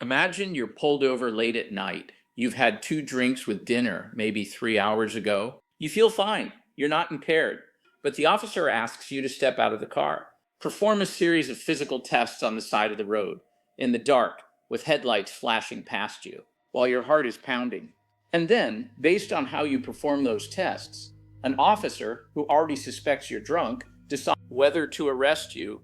Imagine you're pulled over late at night. You've had 2 drinks with dinner, maybe 3 hours ago. You feel fine. You're not impaired. But the officer asks you to step out of the car. Perform a series of physical tests on the side of the road, in the dark, with headlights flashing past you, while your heart is pounding. And then, based on how you perform those tests, an officer who already suspects you're drunk decides whether to arrest you,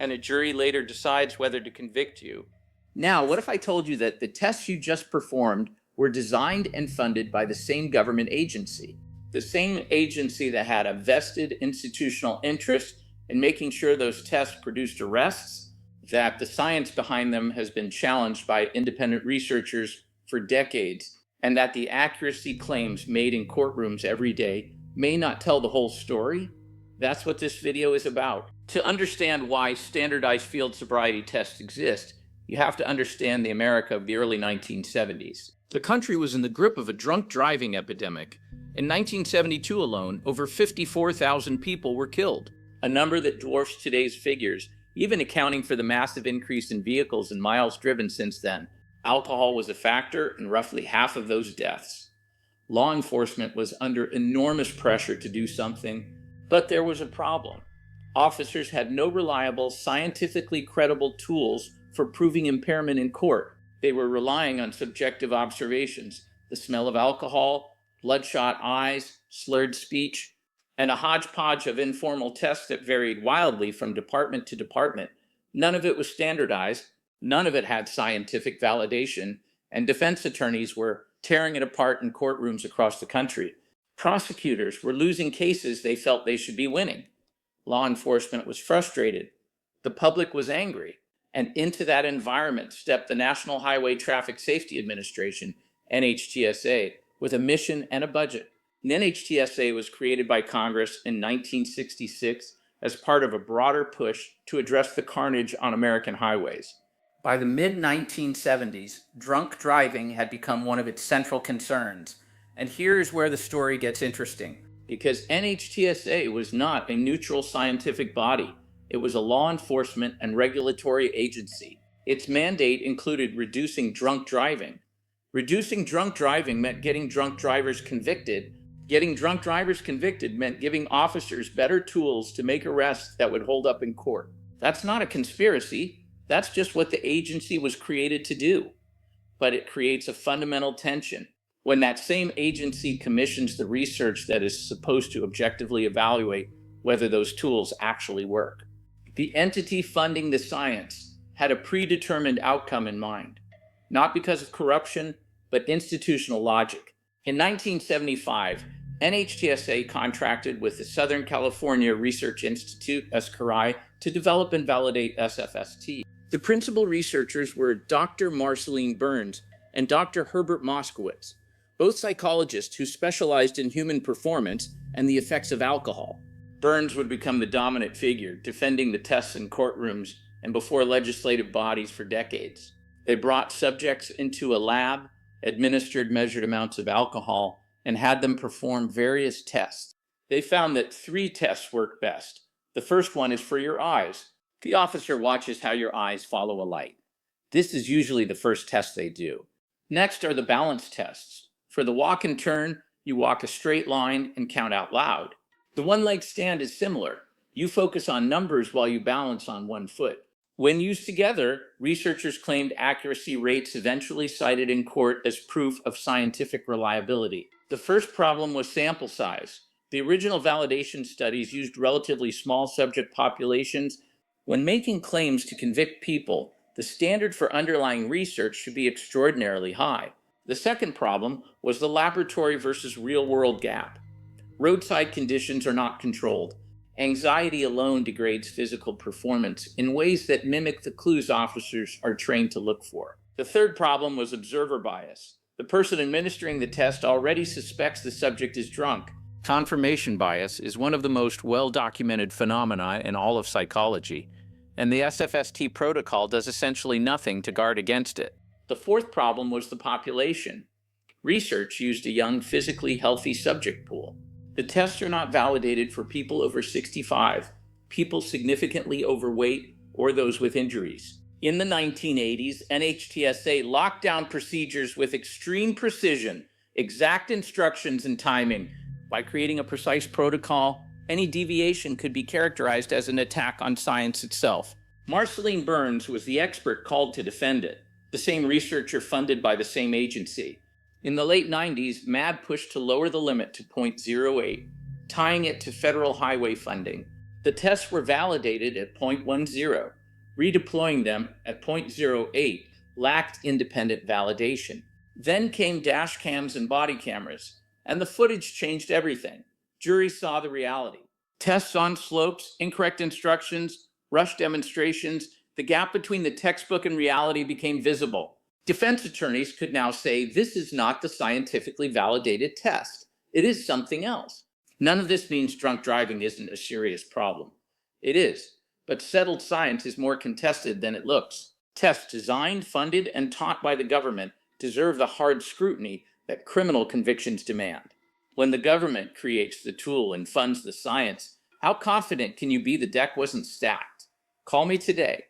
and a jury later decides whether to convict you. Now, what if I told you that the tests you just performed were designed and funded by the same government agency? The same agency that had a vested institutional interest in making sure those tests produced arrests, that the science behind them has been challenged by independent researchers for decades, and that the accuracy claims made in courtrooms every day may not tell the whole story? That's what this video is about. To understand why standardized field sobriety tests exist, you have to understand the America of the early 1970s. The country was in the grip of a drunk driving epidemic. In 1972 alone, over 54,000 people were killed, a number that dwarfs today's figures, even accounting for the massive increase in vehicles and miles driven since then. Alcohol was a factor in roughly half of those deaths. Law enforcement was under enormous pressure to do something, but there was a problem. Officers had no reliable, scientifically credible tools for proving impairment in court. They were relying on subjective observations, the smell of alcohol, bloodshot eyes, slurred speech, and a hodgepodge of informal tests that varied wildly from department to department. None of it was standardized, none of it had scientific validation, and defense attorneys were tearing it apart in courtrooms across the country. Prosecutors were losing cases they felt they should be winning. Law enforcement was frustrated. The public was angry. And into that environment stepped the National Highway Traffic Safety Administration, NHTSA, with a mission and a budget. The NHTSA was created by Congress in 1966 as part of a broader push to address the carnage on American highways. By the mid-1970s, drunk driving had become one of its central concerns. And here's where the story gets interesting, because NHTSA was not a neutral scientific body. It was a law enforcement and regulatory agency. Its mandate included reducing drunk driving. Reducing drunk driving meant getting drunk drivers convicted. Getting drunk drivers convicted meant giving officers better tools to make arrests that would hold up in court. That's not a conspiracy. That's just what the agency was created to do. But it creates a fundamental tension. When that same agency commissions the research that is supposed to objectively evaluate whether those tools actually work. The entity funding the science had a predetermined outcome in mind, not because of corruption, but institutional logic. In 1975, NHTSA contracted with the Southern California Research Institute, SCRI, to develop and validate SFST. The principal researchers were Dr. Marceline Burns and Dr. Herbert Moskowitz, both psychologists who specialized in human performance and the effects of alcohol. Burns would become the dominant figure, defending the tests in courtrooms and before legislative bodies for decades. They brought subjects into a lab, administered measured amounts of alcohol, and had them perform various tests. They found that 3 tests work best. The first one is for your eyes. The officer watches how your eyes follow a light. This is usually the first test they do. Next are the balance tests. For the walk and turn, you walk a straight line and count out loud. The one-leg stand is similar. You focus on numbers while you balance on one foot. When used together, researchers claimed accuracy rates eventually cited in court as proof of scientific reliability. The first problem was sample size. The original validation studies used relatively small subject populations. When making claims to convict people, the standard for underlying research should be extraordinarily high. The second problem was the laboratory versus real-world gap. Roadside conditions are not controlled. Anxiety alone degrades physical performance in ways that mimic the clues officers are trained to look for. The third problem was observer bias. The person administering the test already suspects the subject is drunk. Confirmation bias is one of the most well-documented phenomena in all of psychology, and the SFST protocol does essentially nothing to guard against it. The fourth problem was the population. Research used a young, physically healthy subject pool. The tests are not validated for people over 65, people significantly overweight, or those with injuries. In the 1980s, NHTSA locked down procedures with extreme precision, exact instructions and timing. By creating a precise protocol, any deviation could be characterized as an attack on science itself. Marceline Burns was the expert called to defend it, the same researcher funded by the same agency. In the late 90s, MAD pushed to lower the limit to 0.08, tying it to federal highway funding. The tests were validated at 0.10. Redeploying them at 0.08 lacked independent validation. Then came dash cams and body cameras, and the footage changed everything. Juries saw the reality. Tests on slopes, incorrect instructions, rushed demonstrations, the gap between the textbook and reality became visible. Defense attorneys could now say this is not the scientifically validated test. It is something else. None of this means drunk driving isn't a serious problem. It is, but settled science is more contested than it looks. Tests designed, funded, and taught by the government deserve the hard scrutiny that criminal convictions demand. When the government creates the tool and funds the science, how confident can you be the deck wasn't stacked? Call me today.